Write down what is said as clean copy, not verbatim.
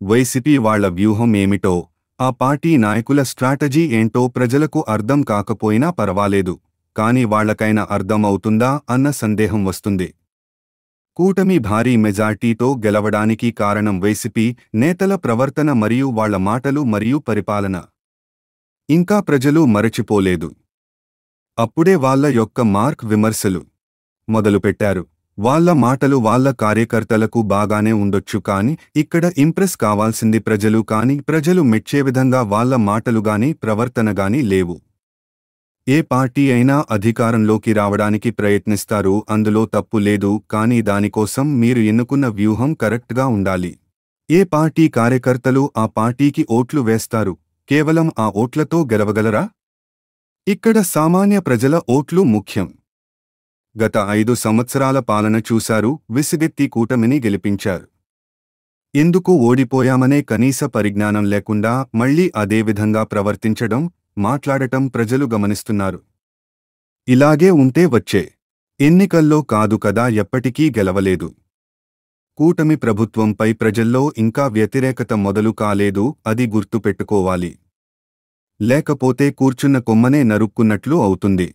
YCP వాళ్ల వ్యూహం ఏమిటో, ఆ పార్టీ నాయకుల స్ట్రాటజీ ఏంటో ప్రజలకు అర్థం కాకపోయినా పర్వాలేదు, కాని వాళ్లకైనా అర్థం అవుతుందా అన్న సందేహం వస్తుంది. కూటమి భారీ మెజార్టీతో గెలవడానికి కారణం వైసీపీ నేతల ప్రవర్తన మరియు వాళ్ల మాటలు మరియు పరిపాలన. ఇంకా ప్రజలు మరచిపోలేదు. అప్పుడే వాళ్ల యొక్క మార్క్ విమర్శలు మొదలుపెట్టారు. వాళ్ల మాటలు వాళ్ల కార్యకర్తలకు బాగానే ఉండొచ్చు కాని ఇక్కడ ఇంప్రెస్ కావాల్సింది ప్రజలు కాని ప్రజలు మెచ్చే విధంగా వాళ్ల మాటలుగాని ప్రవర్తనగాని లేవు. ఏ పార్టీ అయినా అధికారంలోకి రావడానికి ప్రయత్నిస్తారు, అందులో తప్పు లేదు, కానీ దానికోసం మీరు ఎన్నుకున్న వ్యూహం కరెక్ట్గా ఉండాలి. ఏ పార్టీ కార్యకర్తలు ఆ పార్టీకి ఓట్లు వేస్తారు, కేవలం ఆ ఓట్లతో గెలవగలరా? ఇక్కడ సామాన్య ప్రజల ఓట్లు ముఖ్యం. గత 5 సంవత్సరాల పాలన చూశారు, విసిగెత్తి కూటమిని గెలిపించారు. ఎందుకు ఓడిపోయామనే కనీస పరిజ్ఞానం లేకుండా మళ్లీ అదే విధంగా ప్రవర్తించడం, మాట్లాడటం ప్రజలు గమనిస్తున్నారు. ఇలాగే ఉంటే వచ్చే ఎన్నికల్లో కాదు కదా ఎప్పటికీ గెలవలేదు. కూటమి ప్రభుత్వంపై ప్రజల్లో ఇంకా వ్యతిరేకత మొదలు కాలేదు, అది గుర్తుపెట్టుకోవాలి. లేకపోతే కూర్చున్న కొమ్మనే నరుక్కున్నట్లు అవుతుంది.